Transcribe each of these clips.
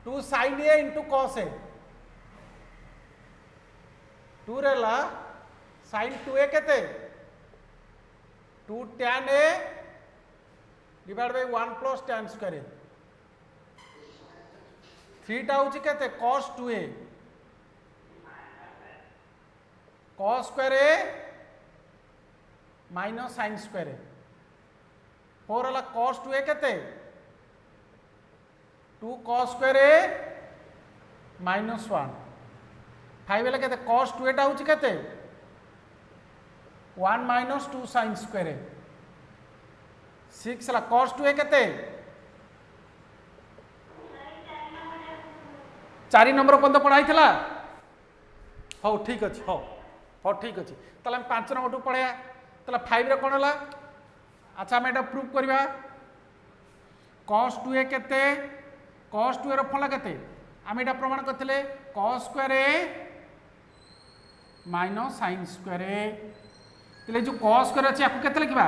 to sine A into cos A two रहा sine two A केते two tan A divide by 1 plus tan square A थ्रीटा हूँ केते cos two A cos square A minus sine square A four है cos two A केते two cos square ए minus 1 five है केते cos to एटा हूँ केते 1 माइनस 2 साइन स्क्वायर ए 6 है कॉस टू ए केते 4 नंबर पर्यंत पढ़ाई थिला हो ठीक अच्छे हो ठीक अच्छे ताले 5 नंबर टू पढ़ाया ताले 5 रे कोन हला अच्छा हम एटा प्रूफ करबा cos 2a केते cos 2a रो फला केते हम एटा प्रमाण करथिले cos square a minus sin square a तले जो cos स्क्वायर अछि आपको केते लिखबा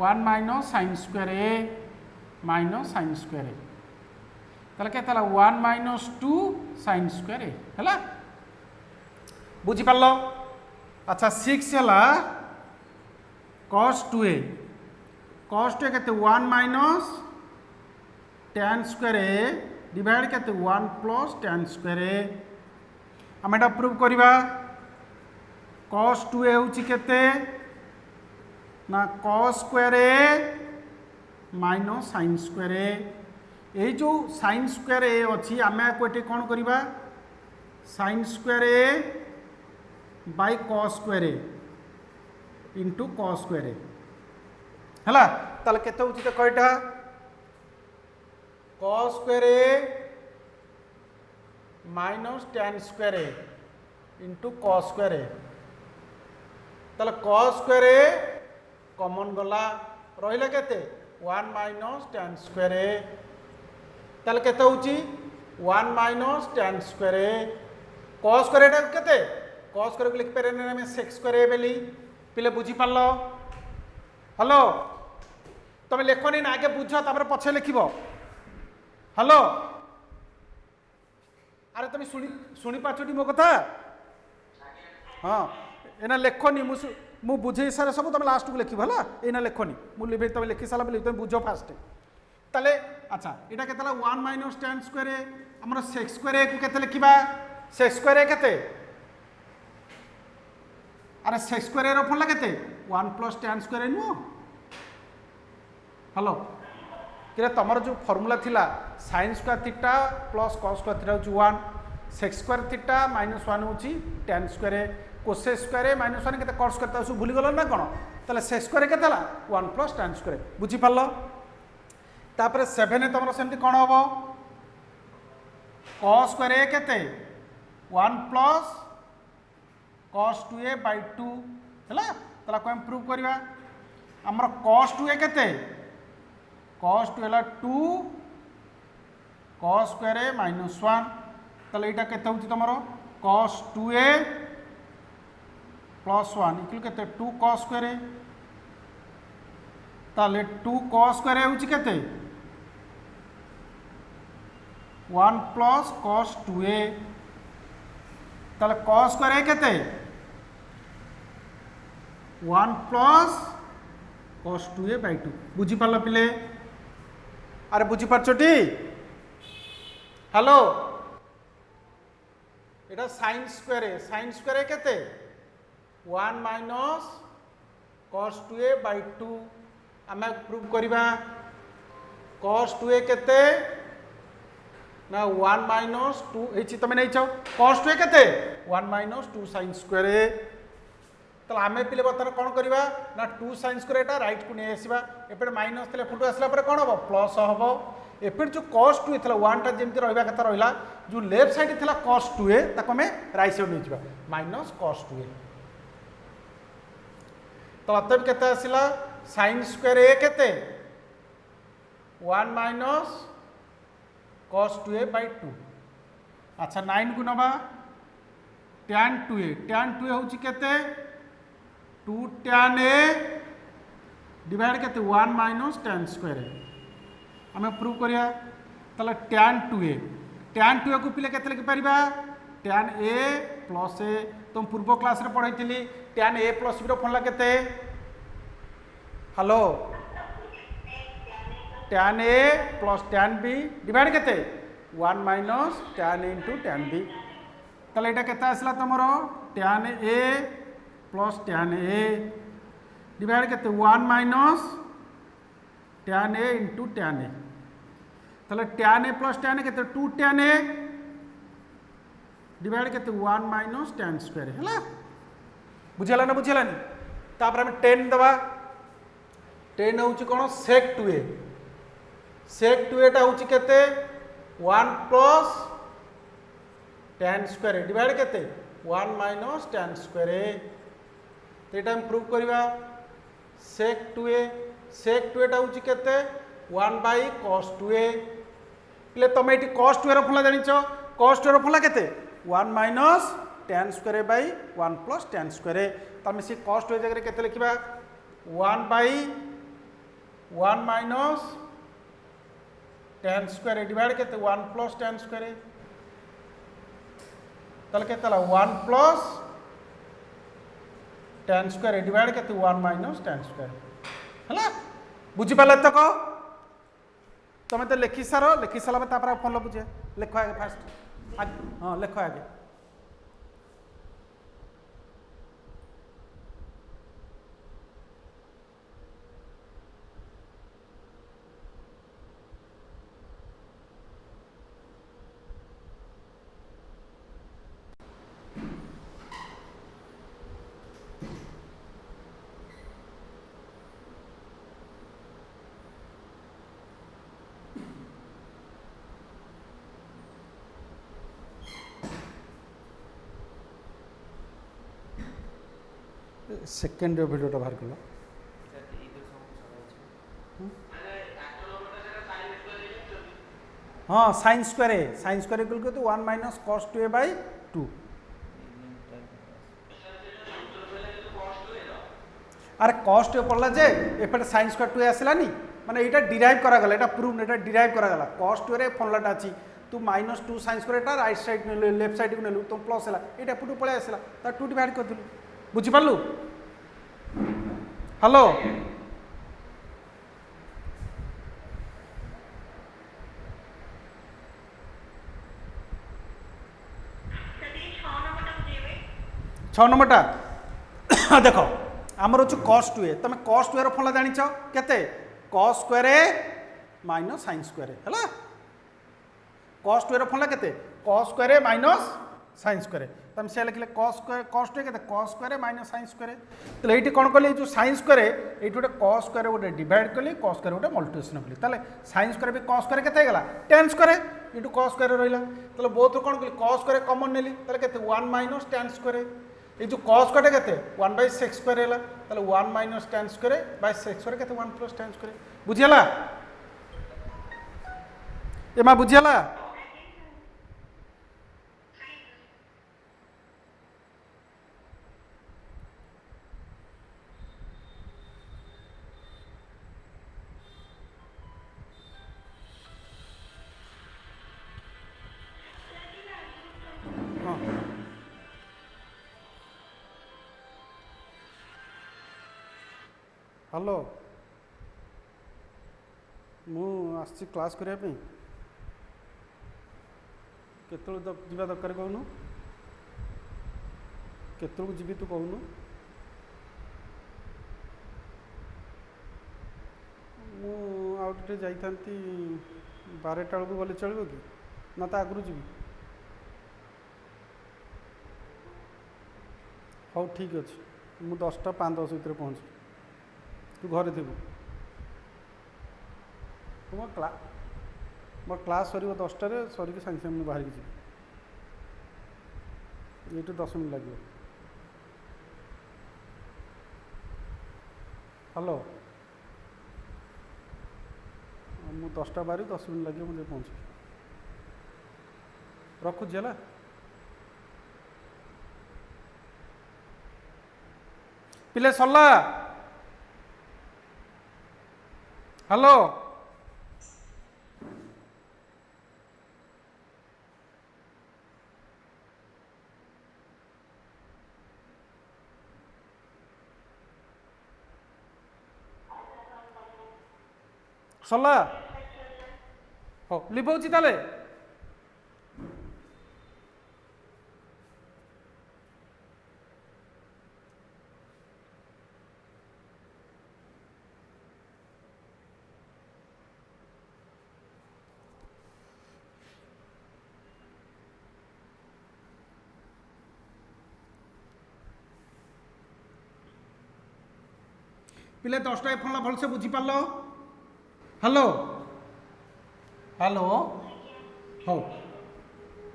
1 minus sin square a minus sin square a तले केते हला 1 माइनस 2 sin स्क्वायर a हला बुझी पालो अच्छा 6 हला cos 2a cos 2a केते 1 minus tan square a divide केते 1 प्लस tan स्क्वायर a हम एटा प्रूव करबा cos 2a होची केते ना cos square a minus sin square a ए जो sin स्क्वायर a अछि आमे कोटे कोन करबा sin square a by cos square a into cos square a हला ताले केते होची त कयटा cos square a minus tan square a into cos square a ताले cos स्क्वायर a कॉमन गला रहिला केते 1 माइनस tan स्क्वायर a ताले केते होची 1 minus tan square a cos square a केते cos स्क्वायर को लिख पेरे ने में sec स्क्वायर a बेली पिले बुझी पालो हेलो तुम लेखनी ना आगे बुझ तापर पछे लिखिबो हेलो अरे तुम शुणी पाछटी मो कथा हाँ एना लेखनी मु बुझे सारे सब तुम लास्ट को लिखिबो हला एना लेखनी मु लिबे तुम लिखि साला बेली तुम बुझो फास्ट ताले अच्छा एटा केतला 1 माइनस tan स्क्वायर a हमर sec स्क्वायर a को केते लिखिबा sec स्क्वायर a केते अरे sec स्क्वायर a रो फला केते 1 प्लस tan स्क्वायर a नो हेलो कि तुमर जो फॉर्मूला थिला sin square theta plus cos square theta होची 1 sec स्क्वायर थीटा माइनस 1 होची tan square a cos square a minus 1 केते cos स्क्वायर ता भूली गलो ना कोन तले sec स्क्वायर केते ला 1 प्लस tan स्क्वायर बुझी पालो तापर 7 ए तुमर सेमती कोन होबो cos स्क्वायर a केते 1 प्लस cos 2a by 2 हला तला को हम प्रूव करबा हमर cos 2a केते cos 2 हला 2 cos स्क्वायर a माइनस 1 तले एटा केते होची तमरो cos 2a प्लस 1 इक्वल केते 2 cos स्क्वायर a ताले 2 cos स्क्वायर a होची केते 1 प्लस cos 2a ताले cos स्क्वायर a केते 1 प्लस cos 2a by 2 बुझी पालो पिले अरे बुझी पारछोटी hello Etah sin square a केते 1 माइनस cos 2a by 2 आमे प्रूव करबा cos 2a केते ना 1 माइनस 2 एची तमे नै छौ cos 2a केते 1 माइनस 2 sin स्क्वायर a तो आमे पिले बतर कोन करबा ना 2 sin स्क्वायर एटा राइट को नै आसीबा एपे माइनस थले फुटू आसला पर कोन हो प्लस हो एपे जो cos 2 थला 1 टा जेमति रहबा कथा रहिला जो लेफ्ट साइड थला cos 2a ताको में राइट साइड नै जिबा माइनस cos 2a तो अतब केते आसिला sin स्क्वायर a केते 1 माइनस cos 2a by 2 अच्छा 9 को नबा tan 2a होची केते 2 tan a डिवाइड केते 1 माइनस tan स्क्वायर a हमें प्रूव करिया ताले tan 2a को पिले केते लिखि परिबा tan a प्लस a तुम पूर्व क्लास रे पढैतिली tan a प्लस b रो फॉर्मूला केते हेलो tan a plus tan b divide केते 1 minus tan a into tan b ताले एटा केते आसला तमरो tan a plus tan a divide केते 1 minus tan a into tan a ताले tan a plus tan a केते 2 tan a डिवाइड केते 1 माइनस tan स्क्वायर हैला बुझेला ना बुझेलानी तापर हम 10 दबा 10 होउची कोन sec 2a टा होउची केते 1 प्लस tan स्क्वायर डिवाइड केते 1 माइनस tan स्क्वायर एटा हम प्रूव करबा sec 2a टा होउची केते 1 by cos 2a ले तमे एटी cos 2a रो फला जानिचो cos 2a रो फला केते 1 minus tan square by 1 plus tan square तमे से cos 2a जगह केते लिखिबा 1 by 1 minus tan square divide केते 1 प्लस tan स्क्वायर तले केते ला 1 प्लस tan स्क्वायर डिवाइड केते 1 माइनस tan स्क्वायर हला बुझी पाले तक तमे तो लिखि सारा तापर फोन लो बुझे लिखो आगे फास्ट हाँ लिखो आगे सेकेंड वीडियो बाहर कर हाँ sine square equal to 1 minus cos 2a by 2 अरे cos 2a पड़ला जे एपटे sin स्क्वायर 2a आसलानी माने एटा डिराइव करा गला एटा प्रूव एटा डिराइव करा गला cos 2a रे फॉर्मूलाटा अछि तू माइनस 2 sin स्क्वायर एटा राइट साइड ने लेफ्ट साइड को नेलु तो प्लस हैला एटा पुटु पळे आसला ता 2 डिवाइड कर दिलु बुझी पालु हेलो छः नंबरटा देख आमर हूँ cos 2a तुम cos 2a रो फॉर्मूला जानिछ केते cos square minus sin square हैला cos 2a रो फॉर्मूला केते cos square minus sin square तुम से लिखले cos 2a केते cos square minus sin square तो एठी कोन करले जो sin स्क्वायर एठी गोटे cos स्क्वायर गोटे डिवाइड करले cos स्क्वायर गोटे मल्टीप्लिकेशन करले ताले sin स्क्वायर भी cos स्क्वायर केते गेला tan square into cos square रहिला ताले बोथ कोन करले cos स्क्वायर कॉमन नेली ताले केते 1 माइनस tan स्क्वायर ये जो cos स्क्वायर केते 1 by sec स्क्वायर हैला ताले 1 minus tan square by sec square केते 1 प्लस tan स्क्वायर बुझियला एमा बुझियला हेलो मु आसी क्लास करने केतल जा दरकार कहूनु केतल जीवी तू कहूनु मुझे जाता 12टा बेलू गले चलो कि ना तो आगु जी हाँ ठीक अच्छे मुझे 10टा 5-10 भितर पहुँच तू घरे थी मोर क्लास सर 10टार सरिक सागे सागे बाहर की जी ये 10 मिनट लगे हेलो मु 10टा बाहर 10 मिनट लगे मुझे पहुँच रखुची है पिले सरला हेलो सरला हो लिभौछि ताले पिले 10टा फर्मुला भलसे बुझी पारल हेलो हेलो हो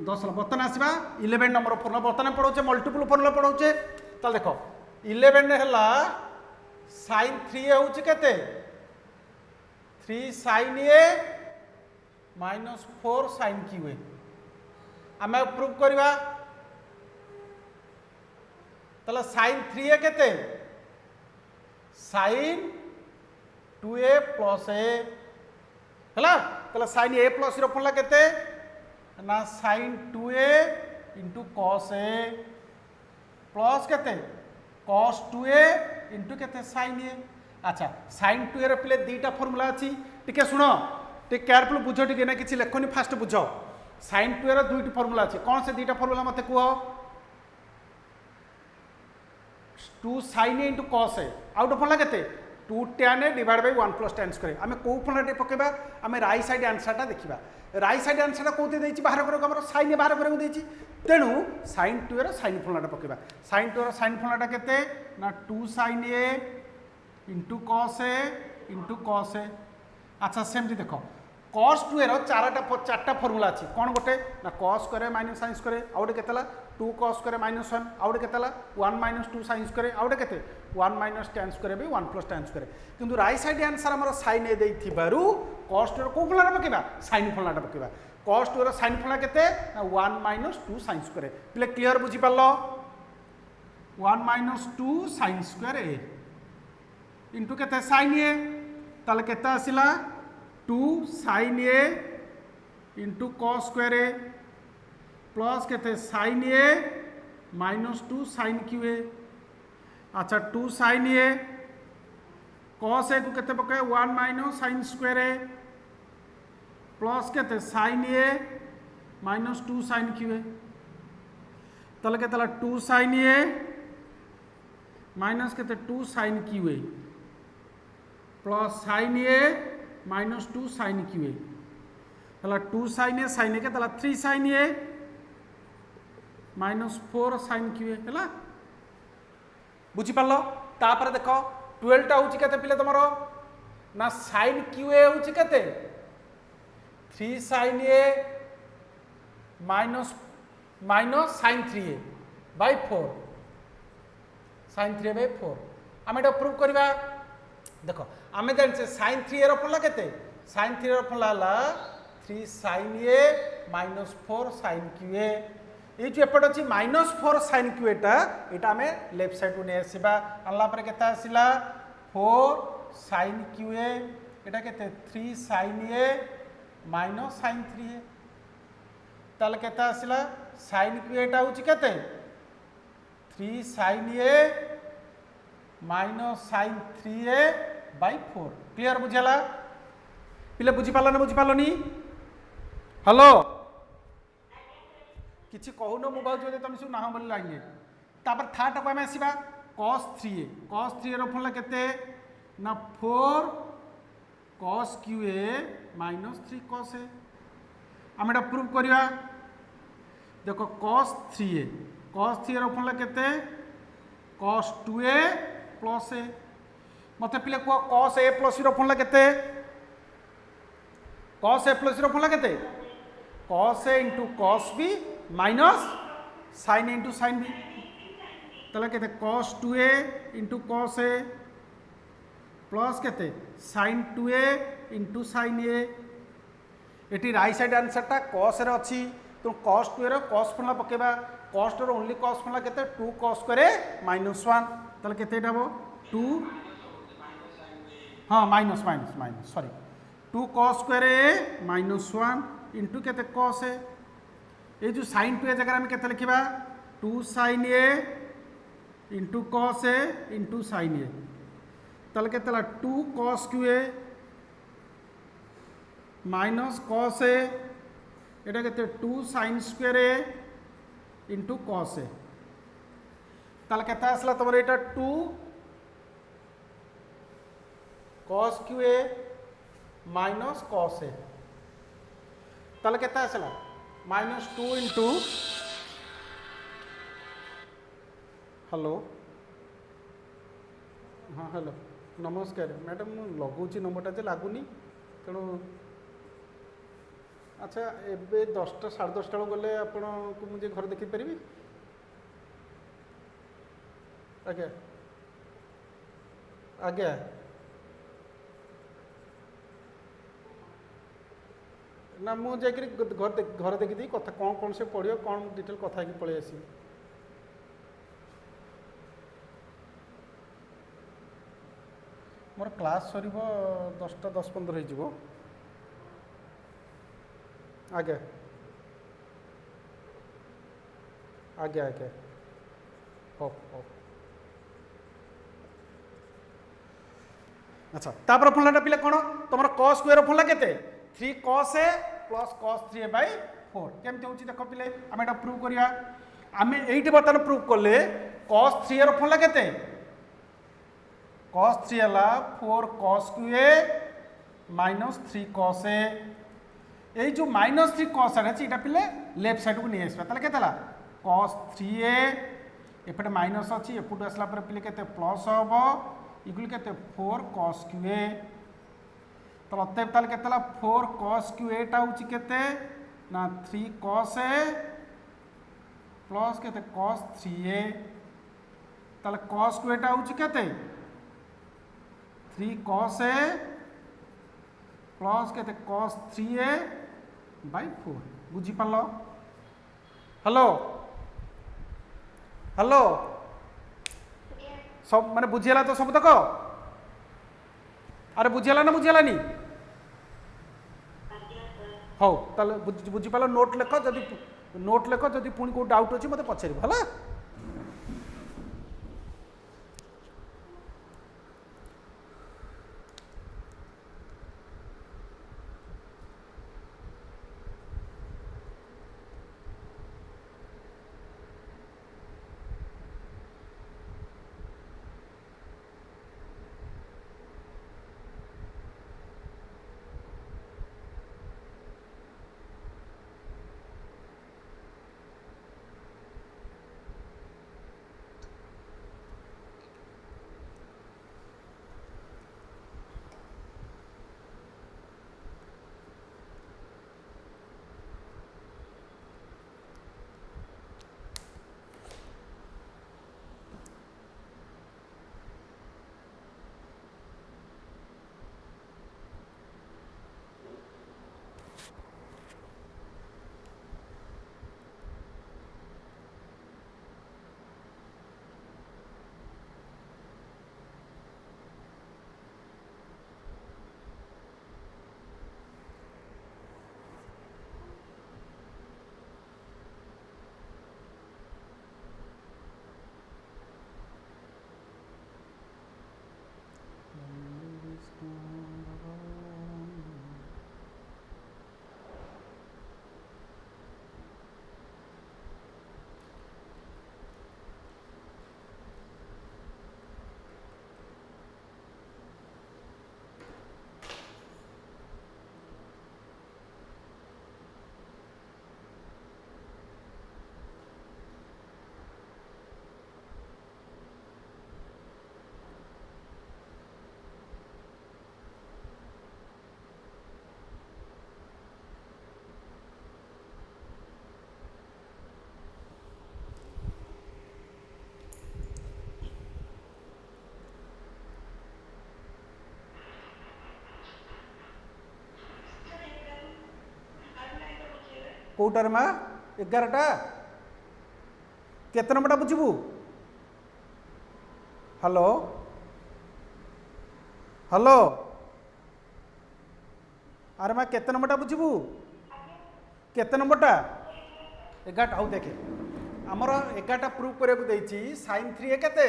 10 बर्तन आसवा 11 नंबर फर्मुला बर्तन पढ़ाऊे मल्टीपल फर्मुला पढ़ाऊे तो देख 11 है sin 3 हूँ केते 3 sin a minus 4 sin q आम प्रूव करवा ताला sin 3a केते sin 2a प्लस a है ताला sin a प्लस फर्मुला केते ना sin 2a into cos a plus केते cos 2a इंटू केते sin a अच्छा sin 2a पिले दीटा फर्मुला अच्छी टिके शुण टिके केयरफुल बुझ टिके ना किसी लेखनी फास्ट बुझ sin 2a दुईटी फर्मुला अच्छी कौन से दीटा फर्मुला मत कह 2 sin a into cos a आउ गोटे फर्मुला केते 2 tan a divide by 1 plus tan square आम कौ फर्मुला पकेबा आम राइट साइड आंसरटा देखा राइट साइड आंसरटा कौन देती बाहर कर sin a बाहर कर तेणु sin 2 रो sin फर्मुलाटा पकेबा sin 2 रो sin फर्मुलाटा केते ना 2 sin a into cos a into cos a अच्छा सेमती देख cos 2 रो चारटा फर्मुला अच्छी कौन गोटे ना cos square minus sin square आउ गोटे केतला 2 cos स्क्वायर माइनस 1 आउ गोटे केतला 1 माइनस 2 sin स्क्वायर आउ गोटे केते 1 minus tan square B 1 plus tan square किंतु राइट साइड आंसर हमर sin a देइथिबारु cos 2 रो को फर्मुलाटा पकेबा sin फर्मुलाटा पकेबा cos 2 रो sin फर्मुला केते ना 1 माइनस 2 sin स्क्वायर पिले क्लियर बुझी पालो 1 minus 2 sin square a into केते sin a ताले केते आसिला 2 sin a into cos square a plus केते sin a minus 2 sin q a अच्छा 2 sin a cos a को केते पके 1 minus sin square a plus केते sin a minus 2 sin q a तले केते 2 sin a माइनस केते 2 sin q a plus sin a minus 2 sin q a तला 2 sin a sin a के तला 3 sin a minus 4 sin q a है बुझी पारल तापर देख 12 टा होची केते पिले तमरो ना sin q a होची केते 3 sin a minus sin 3a by 4 sin 3a by 4 आम एटा प्रूव करबा देख आम जाने sin 3a रो फर्मुला केते sin 3 रो formula 3 sin a minus 4 sin q a ये जो एपट अच्छी माइनस 4 sin q एटा आम लेफ्ट साइड को नहीं आसवा आनला पर केते आसिला 4 sin q a एटा केते 3 sin a minus sin 3a ताले केते आसिला sin q एटा होची केते 3 sin a minus sin 3a by 4 clear बुझेला पिले बुझी पारल ना बुझी पारलनी हेलो किसी कहून मु भाई तुम सब ना बोली लाइन तापर थर्ड को आम आसवा cos 3a रो फर्मुला केते ना 4 cos q a minus 3 cos a आम एटा प्रूव करवा देखो cos 3a रो फर्मुला केते cos 2a प्लस a मत पिले कह cos a प्लस रो फर्मुला केते cos a प्लस रो फर्मुला केते cos a into cos b minus sin a into sin b तले केते cos 2a into cos a plus केते sin 2a into sin a एटी राइट साइड आंसरटा cos रे अछि तो cos 2 रो cos फर्मुला पकेबा cos 2 रो ओनली cos फर्मुला केते 2 cos स्क्वायर माइनस 1 तले केते एटाबो 2 हाँ minus sorry 2 cos square a minus 1 into केते cos a ये जो sin 2a जगह आम केते लिखिबा 2 sin a into cos a into sin a तले केते 2 cos q a minus cos A एटा केते 2 sin square A into cos A ताले केते आसला तमर एटा 2 cos क्यू ए माइनस कॉस ए ताले केते आसला -2 इंटू हेलो हाँ हेलो नमस्कार मैडम मु लगुची नंबरटा जे लागुनी तेणु अच्छा एबे 10टा 10:30 बेलू गले आपण को मुझे घर देखि परिबी आज्ञा आज्ञा ना मु जाकरी घर देखी दी कथा कौन कौन से पढ़ियो कौन डिटेल कथा की पळै आसी मोर क्लास सरीबो 10टा 10:15 हो जिवो आगे आगे आगे हो अच्छा तापर फुलाटा पिले कोन तमर cos स्क्वायर फुला केते 3 cos a plus cos 3a by 4 केमते होची देखो पिले हम एटा प्रूव करिया आमे एइटे बतन प्रूव करले cos 3a रो फुला केते cos 3 हला 4 cos a minus 3 cos a এই जो -3 cos আছে এটা পিলে लेफ्ट साइड को नहीं आसबा ताले केतला cos 3a एपटे माइनस अछि एपटू आसला पर पिले केते प्लस होबो इक्वल केते 4 cos a तो अतएव ताले केतला 4 cos a टा होची केते ना 3 cos a प्लस केते cos 3a ताले cos a टा होची केते 3 cos a प्लस केते cos 3a by 4 बुझी पालो हेलो हेलो सब माने बुझियला तो सब तक अरे बुझियला ना बुझियलानी हो ताले बुझी पालो नोट लेख जदि पुणी को डाउट अछि मते पछारिबो हला कोटार मा 11टा केते नंबरटा बुझिबू हेलो हेलो अरे मा केते नंबरटा बुझिबू केते नंबरटा 11टा आउ देखे हमर 11टा प्रूफ करे को देछि sin 3a केते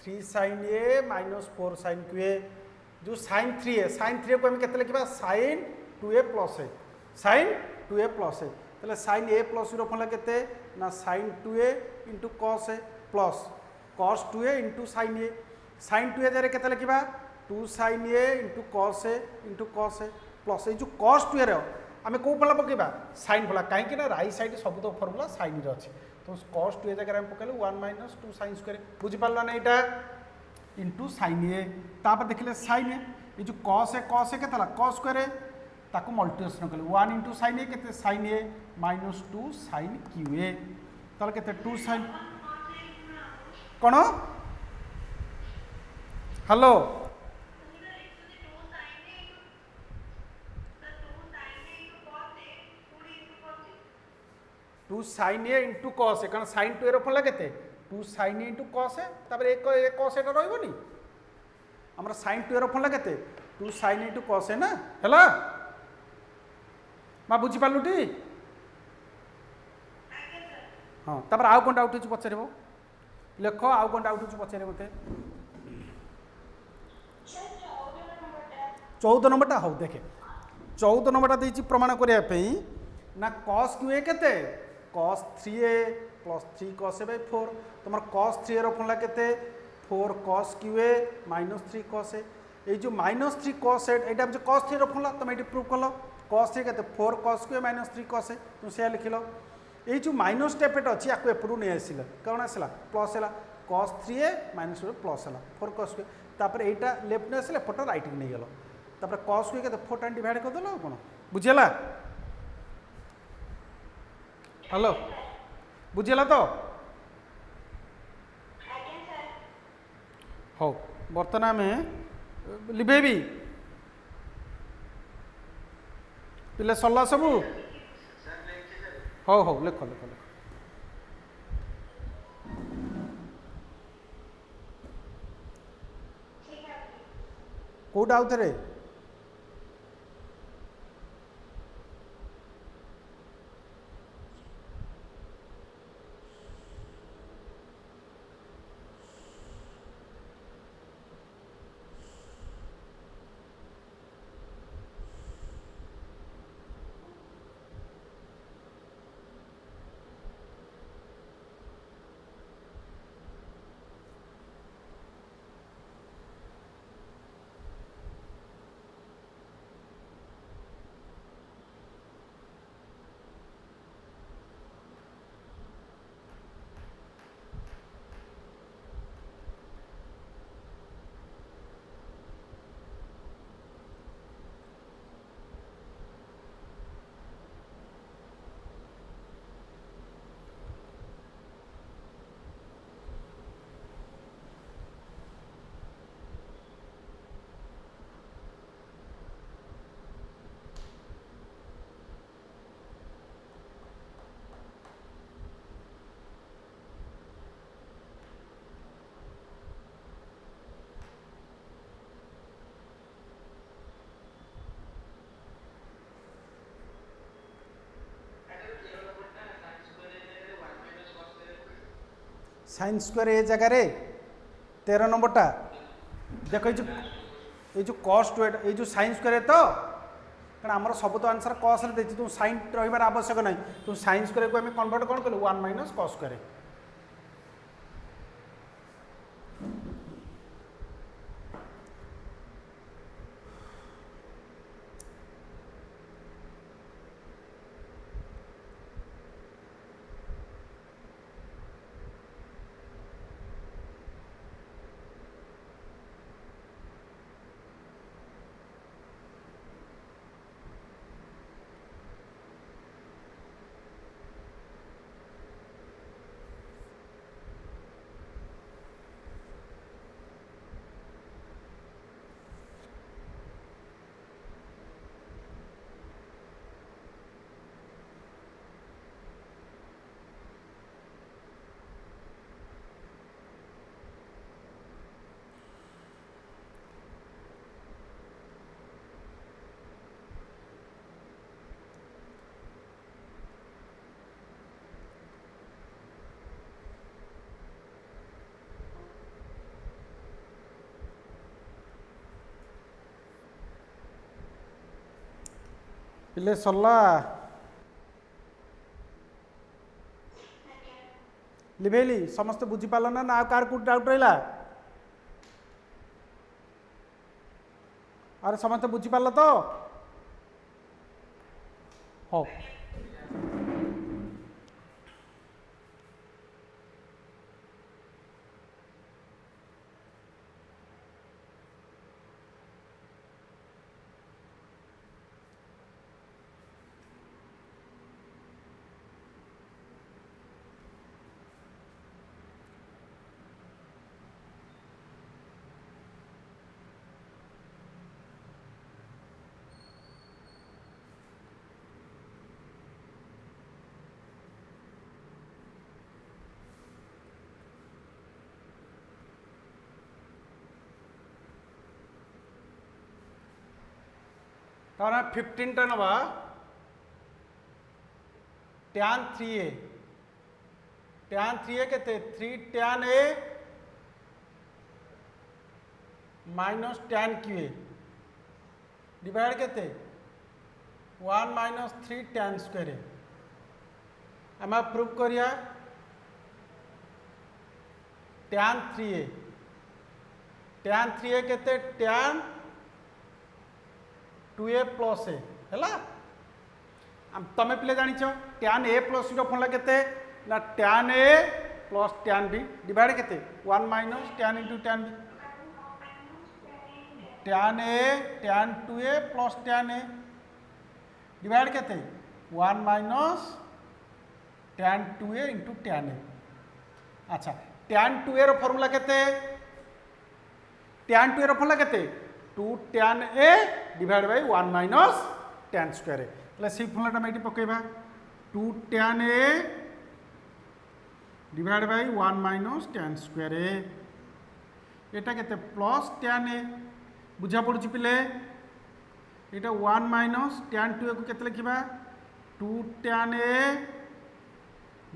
3 sin a - 4 sin 2a जो sin 3a को हम केते लिखबा sin 2a प्लस ए sin 2a प्लस ए ताले sin a प्लस रो फला केते ना sin 2a into cos a plus cos 2a into sin 2a जरे केते लिखिबा 2 sin a into cos a into cos a plus A जो cos 2a रो आमे को फला पकेबा sin फला काहे कि ना राइट साइड सब तो फार्मूला sin रे अछि तो cos 2a जगह हम पकेले 1 माइनस 2 sin स्क्वायर बुझी पारला ना एटा इंटू sin a तापर देखले sin a ये जो cos a केतला cos square a ताको मल्टीप्लिकेशन कले 1 इंटू sin a केते sin a minus 2 sin qa ताले केते 2 sin cone hello 2 sin a into cos a कारण sin 2 रो फला केते 2 sin a into cos a तापर एक cos a रहइबोनी हमरा sin 2 रो फला केते 2 sin a into cos a ना हैला मा बुझी पालुटी हाँ तापर आउ कोन डाउट छु पछरेबो लेखो आउ कोन डाउट छु पछरे मते 14 नंबरटा हो देखे 14 नंबरटा देछि प्रमाण करिया पई ना cos qa केते cos 3a plus 3 cos a by 4 तुम cos 3a रो फॉर्मूला केते 4 cos qa minus 3 cos a ए जो minus 3 cos a एटा जो cos 3 रो फॉर्मूला तुम एटी प्रूव करलो cos 3 केते 4 cos qa minus 3 cos a तुम से लिखिलो ए जो माइनस स्टेप एटा अछि याको एपरु नै आसिला कोन आसिला प्लस हला cos 3a minus प्लस हला 4 cos qa तापर एटा लेफ्ट नै आसिला फोटो राइट नै गेलो तापर cos qa केते 4 टाइम डिवाइड कर देलो कोन बुझियला हेलो बुझिला तो हो बर्तमान में लिभेबी पिले सरला सबू हो हो लिख लिख लिख कोटा आउथरे साइन स्क्वायर ए जगह रे 13 नंबरटा देखो ये जो cos टू ये जो साइन स्क्वायर तो कारण आमर सब तो आंसर cos रे देछि तू साइन रहिबार आवश्यक नहीं तू साइन स्क्वायर को हम कन्वर्ट कोन कलु 1 माइनस cos स्क्वायर पिले सरला लिभेली समस्त बुझीपाल ना ना कार को डाउट रहा अरे समस्त बुझीपाल तो हो तारा 15 टा नवा tan 3a केते 3 tan a minus tan qa divide केते 1 माइनस 3 tan स्क्वायर आम प्रूव करिया tan 3a केते tan 2a प्लस ए है तमें पिले जान tan a plus b formula केते ना tan a plus tan b divide केते 1 minus tan into tan b tan a tan 2a plus tan a divide केते 1 minus tan 2a into tan a अच्छा tan 2a रो formula केते tan 2a रो formula केते 2 tan a divide by 1 minus tan square A सी formula मैं पकेबा 2 tan a divide by 1 minus tan square a एटा केते प्लस tan a बुझा पड़ुची पिले एटा 1 माइनस tan 2a को केते लिखिबा 2 tan a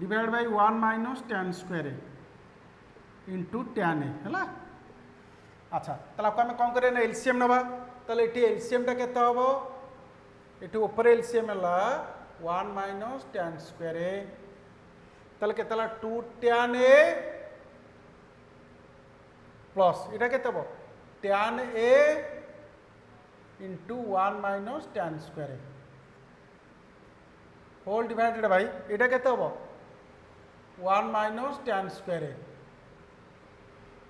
divide by 1 minus tan square A into tan a हैला अच्छा ताला को हम कौन करे ना एलसीएम नबा ताले एटी एलसीएम टा केते हबो एटी ऊपर एलसीएम हला 1 माइनस tan स्क्वायर ए ताले केतला 2 tan a प्लस एटा केते हबो tan a into 1 minus tan square A whole divided by एटा केते हबो 1 माइनस tan स्क्वायर ए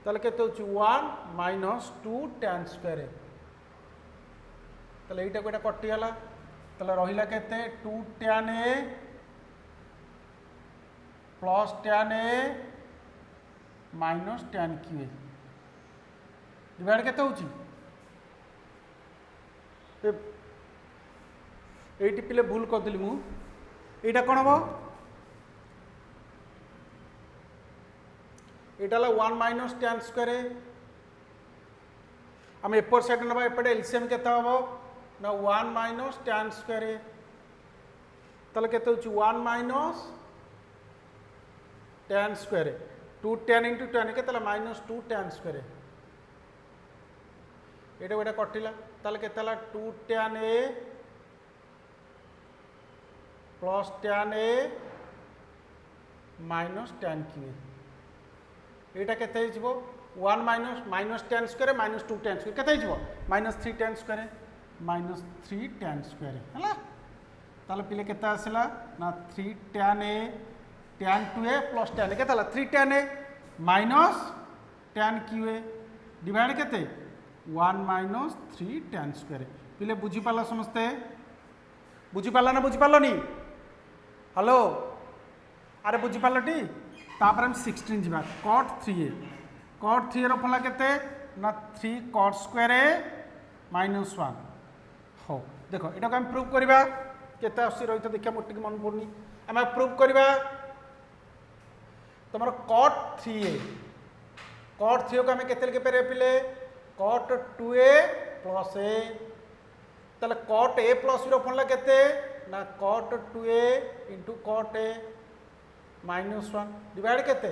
ताले केते होची 1 माइनस 2 tan स्क्वायर ए ताले एटा कोटा कटि गला ताले रहिला केते 2 tan a plus tan a minus tan qa divide केते होची एटी पिले भूल कर दिली मु एटा कोन हबो एटा 1 माइनस tan स्क्वायर ए हम एपर साइड नबा एपटे एलसीएम केता हबो ना 1 माइनस tan स्क्वायर ए तले केते होची 1 minus tan square a 2 tan into tan केतला माइनस 2 tan स्क्वायर ए एटा बेटा कटिला तले केतला 2 tan a plus tan a minus tan qa एटा केते हिजबो 1 minus minus tan square minus 2 tan square केते हिजबो minus 3 tan square minus 3 tan square हला ताले पिले केते आसला ना 3 tan a tan 2a plus tan a केतला 3 tan a minus tan qa divide केते 1 माइनस 3 tan स्क्वायर पिले बुझी पाला समस्ते बुझी पाला ना बुझी पालनी हेलो अरे बुझी पालटी तापर हम 16 जीवा cot 3a रो फला केते ना 3 cot स्क्वायर a माइनस 1 हो देखो एटा को हम प्रूव करबा केते आसी रहित देखा मोटी के मन पड़नी हम प्रूव करबा तमरो cot 3a को हम केते के पेरे पिले cot 2a प्लस a तले cot a प्लस रो फला केते ना cot 2a into cot a minus 1 divide केते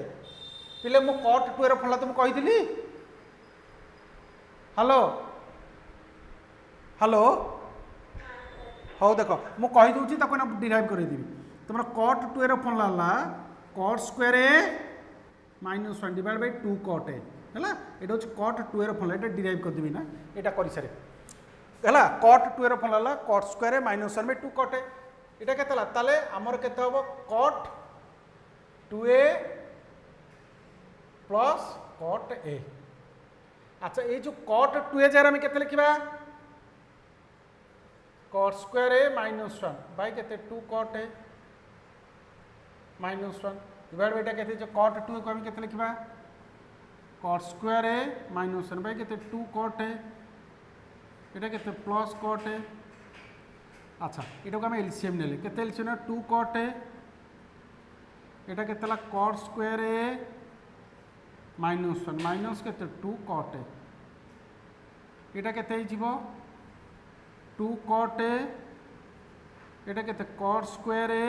पिले मु cot 2 रो फला तुम कहि दिली हेलो हेलो हाँ देख मुझे कहीदे डिराइव करदेवी तुम cot 2 a formula cot square A minus 1 divide by 2 cot a है ये हूँ कट 2 ए फर्मुला ये डिराइव करदेवी ना यहाँ कर सारे है cot 2 a formula cot square A minus 1 by 2 cot a यहाँ के आमर के कट 2a प्लस कट ए अच्छा ये जो कट 2a जगह आम के लिखा कट स्क्वायर ए माइनस 1 बाय के 2 कट ए माइनस 1 डिवाइड बाय के जो कट 2 को आम के लिखा कट स्क्वायर ए माइनस 1 बाय के 2 कट ए यहाँ के प्लस कट ए अच्छा यहाँ को आम एलसीएम ने के एलसीएम 2 कट ए यहाँ के कट स्क्वायर ए माइनस 1 माइनस के 2 कट ए यहाँ के 2 कट ए यहाँ के कट स्क्वायर ए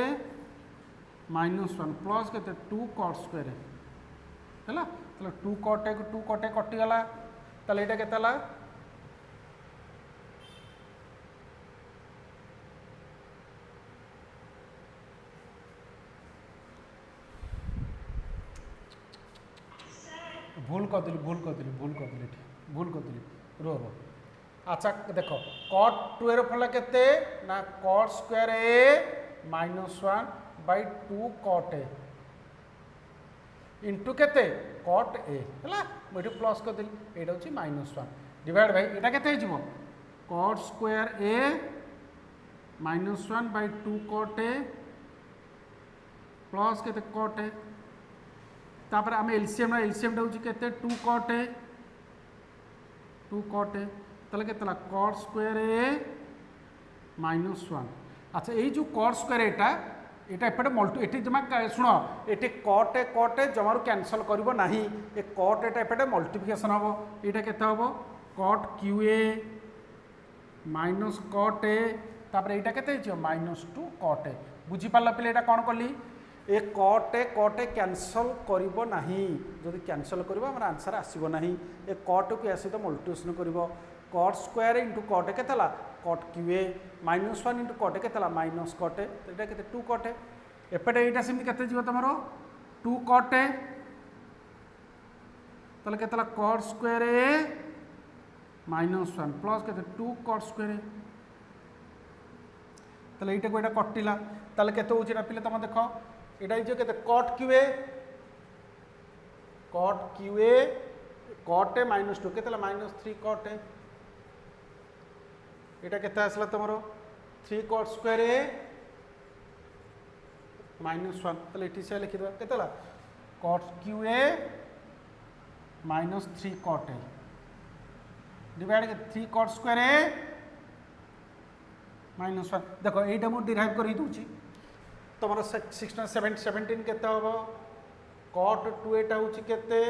माइनस 1 प्लस के 2 कट स्क्वायर है 2 कट ए कटिगला यहाँ के भूल कर देली रो अच्छा देख कट 2 ए फर्मुला केते ना cut square A minus 1 by 2 cot A into केते कट ए है मुझे प्लस कर देली यहाँ हूँ माइनस 1 डिवाइड बाय यहाँ केते हो cut square A minus 1 by 2 cot A plus केते कट ए तापर आम एलसीएम हूँ के 2 कट ए ताले के कट स्क्वायर ए माइनस 1 अच्छा यही जो कट स्क्वायर एटा एपटे मल्टी ये जमा शुण ये कट ए जमार कैनसल कर ना ये कट एटा एपटे मल्टीप्लिकेशन हम यहाँ के कट क्यू ए माइनस कट ए तापर यहाँ के माइनस 2 कट ए बुझीपार पे यहाँ कौन कली ए कट ए कैनसल कर ना जदि कैनसल कर आंसर आसब ना ए कट को सहित मल्टीप्लिकेशन कर कट स्क्वायर इंटू कट के कट क्यू ए माइनस 1 इंटू कट के माइनस कट ए 2 कट एपटे यहाँ सेमती के तुम 2 कट ए के कट स्क्वायर ए माइनस 1 प्लस के 2 कट स्क्वायर ए यहाँ को यहाँ कटिला के पिले तुम देख यहाँ जो कट क्यू ए कट ए माइनस 2 के माइनस 3 कट ए यहाँ के आसला तुम 3 कट स्क्वायर ए माइनस 1 ये से लिखिद के कट क्यू ए माइनस 3 कट ए डिवाइड 3 कट स्क्वायर ए माइनस 1 देख यहाँ मुझे डिराइव कर दूसरी तुम 17 के कट 2 एटा हूँ के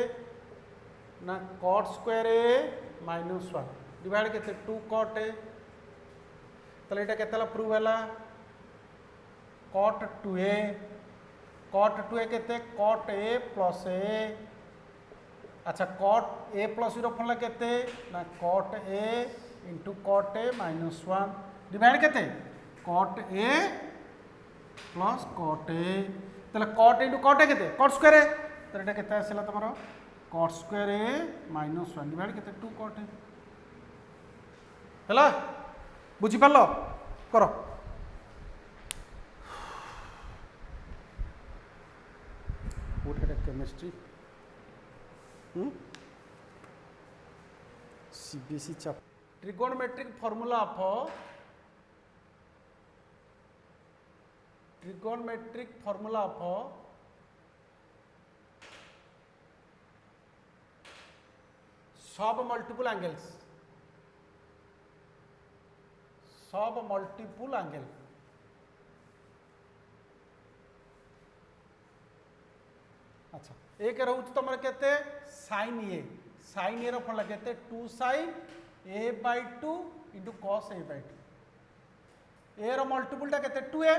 ना कट स्क्वायर ए माइनस 1 डिवाइड के 2 कट ए तो यहाँ के प्रूव है कट 2 ए के कट ए प्लस ए अच्छा कट ए प्लस रो फर्मुला के ना कट ए इंटू कट ए माइनस 1 डिवाइड के कट ए प्लस कट ए कट इंटू कट ए के कट स्क्वायर ए तो यहाँ के आसला तुम कट स्क्वायर ए माइनस 1 डिवाइड के 2 कट ए है बुझीपार कर chemistry CBSE chapter trigonometric formula of सब मल्टीपल एंगल अच्छा एक रोच तुम के साइन ए फर्मुला के 2 sin a by 2 into cos a by 2 ए मल्टीपलटा के 2a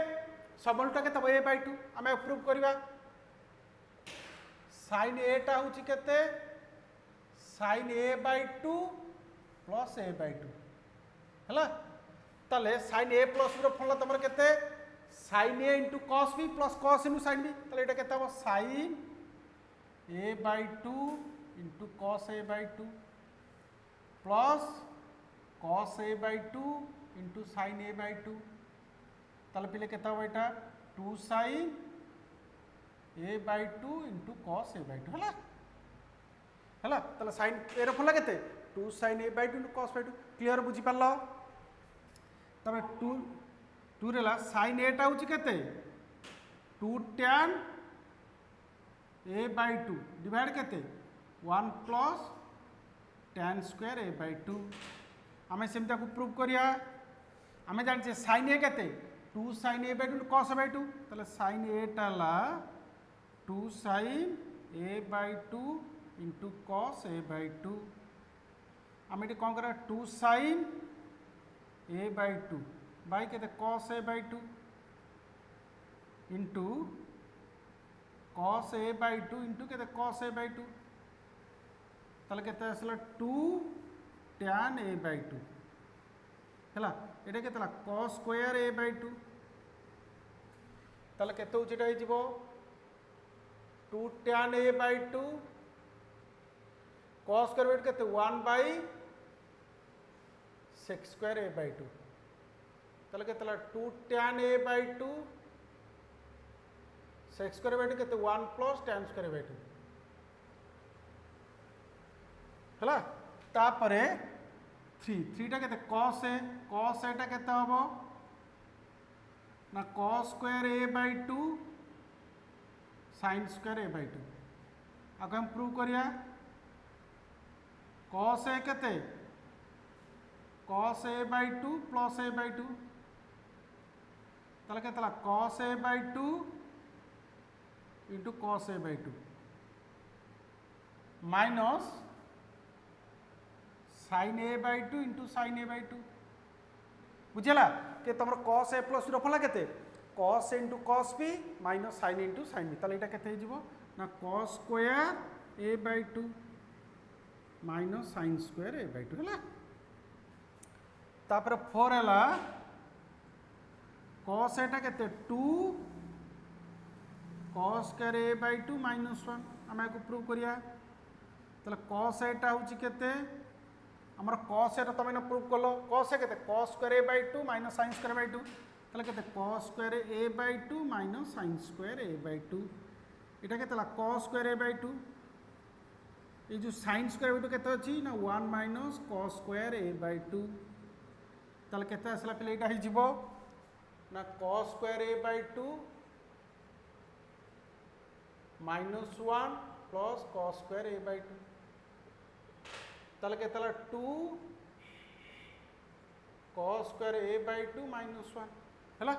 सब मल्टीपल के a by 2 आम प्रूव करवा sin a टा हूँ के sin a by 2 plus a by 2 है ताले sin a प्लस b रो फॉर्मूला तमर केते sin a into cos b plus cos into sin b ताले एटा केते हो sin a by 2 into cos a by 2 plus cos a by 2 into sin a by 2 ताले पिले केते हो एटा 2 sin a by 2 into cos a by 2 हला हला ताले sin a रो फॉर्मूला केते 2 sin a by 2 into cos by 2 clear बुझी पारलो तबे 2 रेला sin a टा होची केते 2 tan a by 2 डिवाइड केते 1 plus tan square a by 2 आमे सेमता को प्रूव करिया आमे जानछे sin a केते 2 sin a by 2 cos a by 2 ताले sin a टाला 2 sin a by 2 into cos a by 2 आमे एटी कोन करा 2 sin a by 2 by केते cos a by 2 into cos a by 2 into केते cos a by 2 ताले केते आसला 2 tan a by 2 हला एटा केतला cos square a by 2 ताले केते उचिटा हे जिवो 2 tan a by 2 cos square weight केते 1 by sec square a by 2 ताले केतला 2 tan a by 2 sec square by 2 केते 1 plus tan square by 2 हला तापरे 3 टा केते cos a टा केते हबो ना cos square a by 2 sin square a by 2 आगे हम प्रूव करिया cos a केते cos a by 2 plus a by 2 ताले केतला cos a by 2 into cos a by 2 minus sin a by 2 into sin a by 2 बुझेला के तमर cos a plus रो फला केते cos a into cos b minus sin a into sin b ताले एटा केते हिजबो ना cos square a by 2 minus sin square a by 2 हला तापर 4 हला cos a टा केते 2 cos square a by 2 minus 1 हमें को प्रूव करिया ताले cos a टा होची केते हमर cos a टा तमे प्रूव करलो cos a केते cos square a by 2 minus sin square by 2 ताले केते cos square a by 2 minus sin square a by 2 Etah केतेला cos square a by 2 ये जो sin square by 2 केते अछि ना 1 minus cos square a by 2 ताले केते आसला पले एटा हि जिवो ना cos square a by 2 minus 1 plus cos square a by 2 ताले केतेला 2 cos square a by 2 minus 1 हला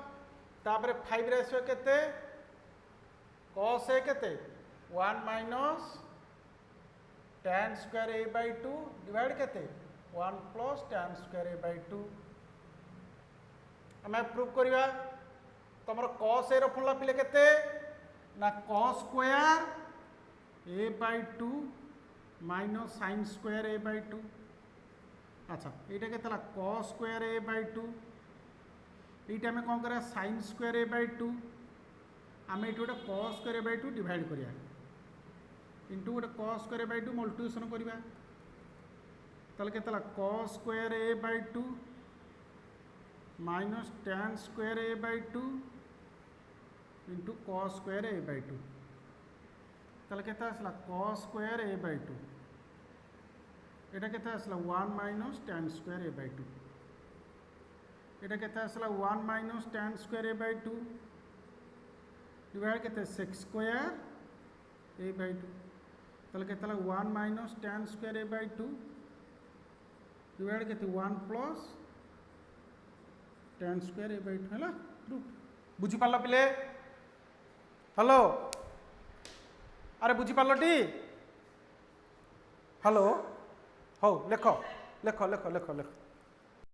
तापरे 5 रे आसो केते cos a केते 1 minus tan square a by 2 divide केते 1 plus tan square a by 2 हमें प्रूव करिवा तमर cos a रो फॉर्मूला पिले केते ना cos square a by 2 minus sin square a by 2 अच्छा एटा केतला cos square a by 2 एटा में कोन करा sin square a by 2 आमे एटू गोटे cos square a by 2 divide करिया इंटू गोटे cos square a by 2 multiplication करिवा ताले केतला cos square a by 2 minus tan square a by 2 into cos square a by 2 ताले केता आसला cos square a by 2 एटा केता आसला 1 minus tan square a by 2 एटा केता आसला 1 minus tan square a by 2 divide केते sec square a by 2 ताले केता 1 minus tan square a by 2 divide केते 1 plus tan square a by 2 हला proof बुझी पारला पिले hello अरे बुझी पारलो टी हेलो हो लेख लेख लेख लेख लेख